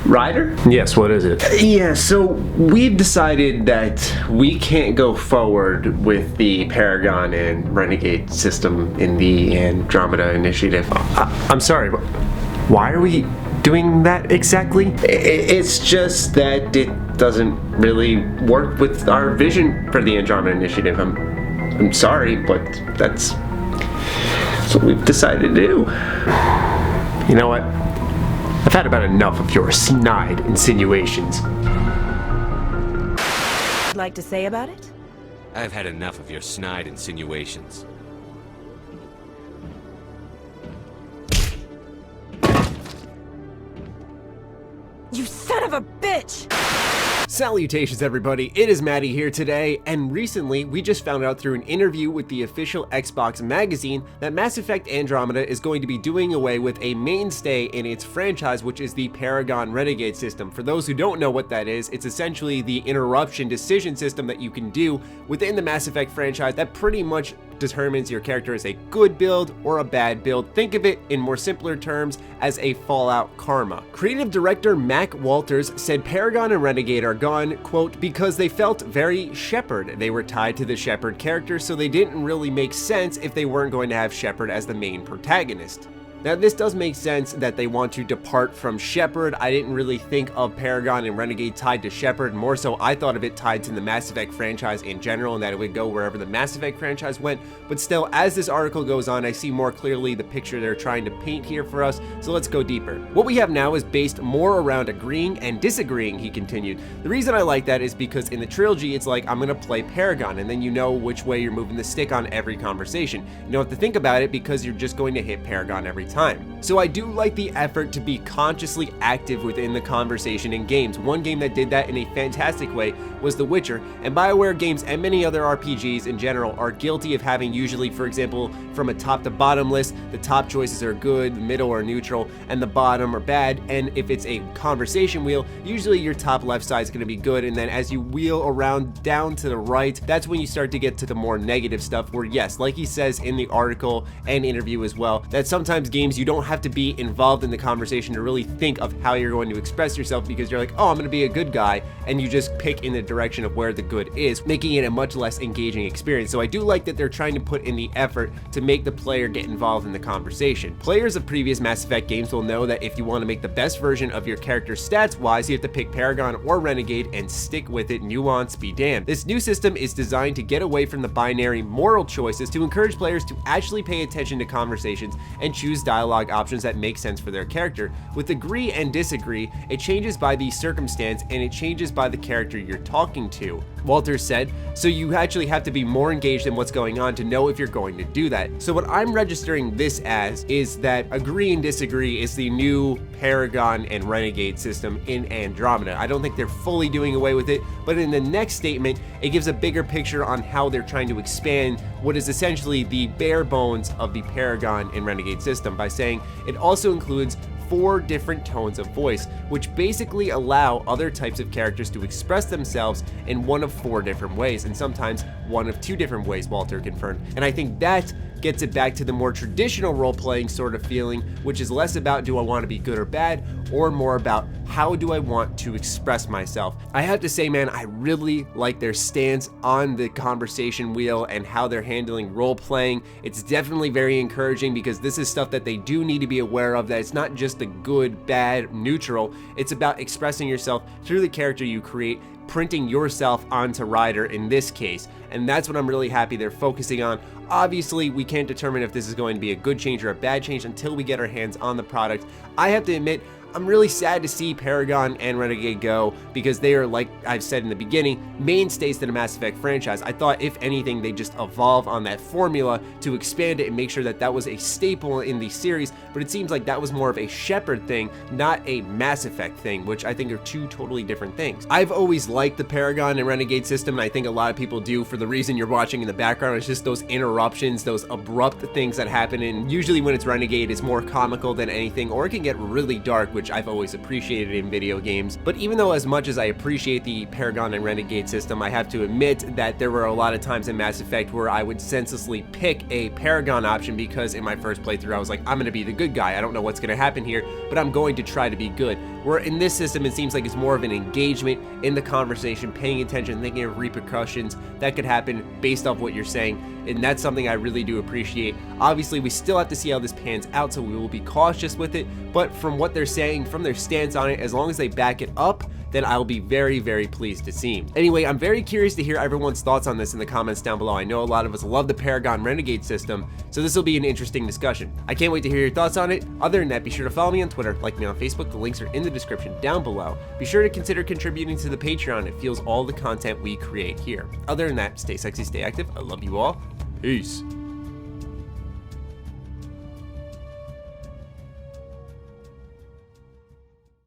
Ryder? Yes, what is it? Yeah, so we've decided that we can't go forward with the Paragon and Renegade system in the Andromeda initiative. I'm sorry, but why are we doing that exactly? It's just that it doesn't really work with our vision for the Andromeda initiative. I'm sorry, but that's what we've decided to do. You know what? I've had about enough of your snide insinuations. You'd like to say about it? I've had enough of your snide insinuations. You son of a bitch! Salutations everybody, it is Matty here today, and recently we just found out through an interview with the official Xbox magazine that Mass Effect Andromeda is going to be doing away with a mainstay in its franchise, which is the Paragon Renegade system. For those who don't know what that is, it's essentially the interruption decision system that you can do within the Mass Effect franchise that pretty much determines your character as a good build or a bad build. Think of it in more simpler terms as a Fallout karma. Creative director Mac Walters said Paragon and Renegade are gone, quote, because they felt very Shepard. They were tied to the Shepard character, so they didn't really make sense if they weren't going to have Shepard as the main protagonist. Now, this does make sense that they want to depart from Shepard. I didn't really think of Paragon and Renegade tied to Shepard. More so, I thought of it tied to the Mass Effect franchise in general and that it would go wherever the Mass Effect franchise went. But still, as this article goes on, I see more clearly the picture they're trying to paint here for us. So let's go deeper. What we have now is based more around agreeing and disagreeing, he continued. The reason I like that is because in the trilogy, it's like, I'm going to play Paragon, and then you know which way you're moving the stick on every conversation. You don't have to think about it because you're just going to hit Paragon every time. So I do like the effort to be consciously active within the conversation in games. One game that did that in a fantastic way was The Witcher, and Bioware games and many other RPGs in general are guilty of having usually, for example, from a top to bottom list, the top choices are good, the middle are neutral, and the bottom are bad. And if it's a conversation wheel, usually your top left side is going to be good, and then as you wheel around down to the right, that's when you start to get to the more negative stuff where, yes, like he says in the article and interview as well, that sometimes games you don't have to be involved in the conversation to really think of how you're going to express yourself because you're like, oh, I'm going to be a good guy, and you just pick in the direction of where the good is, making it a much less engaging experience. So I do like that they're trying to put in the effort to make the player get involved in the conversation. Players of previous Mass Effect games will know that if you want to make the best version of your character stats wise, you have to pick Paragon or Renegade and stick with it, nuance be damned. This new system is designed to get away from the binary moral choices to encourage players to actually pay attention to conversations and choose dialogue options that make sense for their character. With agree and disagree, it changes by the circumstance and it changes by the character you're talking to. Walters said, so you actually have to be more engaged in what's going on to know if you're going to do that. So what I'm registering this as is that agree and disagree is the new Paragon and Renegade system in Andromeda. I don't think they're fully doing away with it, but in the next statement, it gives a bigger picture on how they're trying to expand what is essentially the bare bones of the Paragon and Renegade system by saying it also includes 4 different tones of voice, which basically allow other types of characters to express themselves in one of 4 different ways, and sometimes one of 2 different ways, Walter confirmed. And I think that gets it back to the more traditional role-playing sort of feeling, which is less about do I want to be good or bad, or more about how do I want to express myself. I have to say, man, I really like their stance on the conversation wheel and how they're handling role-playing. It's definitely very encouraging because this is stuff that they do need to be aware of, that it's not just the good, bad, neutral. It's about expressing yourself through the character you create, printing yourself onto Ryder in this case, and that's what I'm really happy they're focusing on. Obviously, we can't determine if this is going to be a good change or a bad change until we get our hands on the product. I have to admit, I'm really sad to see Paragon and Renegade go because they are, like I've said in the beginning, mainstays to the Mass Effect franchise. I thought if anything they just evolve on that formula to expand it and make sure that that was a staple in the series, but it seems like that was more of a Shepard thing, not a Mass Effect thing, which I think are 2 totally different things. I've always liked the Paragon and Renegade system, and I think a lot of people do for the reason you're watching in the background. It's just those interruptions, those abrupt things that happen, and usually when it's Renegade it's more comical than anything, or it can get really dark, which which I've always appreciated in video games. But even though as much as I appreciate the Paragon and Renegade system, I have to admit that there were a lot of times in Mass Effect where I would senselessly pick a Paragon option because in my first playthrough I was like, I'm gonna be the good guy, I don't know what's gonna happen here, but I'm going to try to be good. Where in this system it seems like it's more of an engagement in the conversation, paying attention, thinking of repercussions that could happen based off what you're saying, and that's something I really do appreciate. Obviously we still have to see how this pans out, so we will be cautious with it, but from what they're saying, from their stance on it, as long as they back it up, then I'll be very, very pleased to see. Anyway, I'm very curious to hear everyone's thoughts on this in the comments down below. I know a lot of us love the Paragon Renegade system, so this will be an interesting discussion. I can't wait to hear your thoughts on it. Other than that, be sure to follow me on Twitter, like me on Facebook, the links are in the description down below. Be sure to consider contributing to the Patreon, it fuels all the content we create here. Other than that, stay sexy, stay active, I love you all, peace.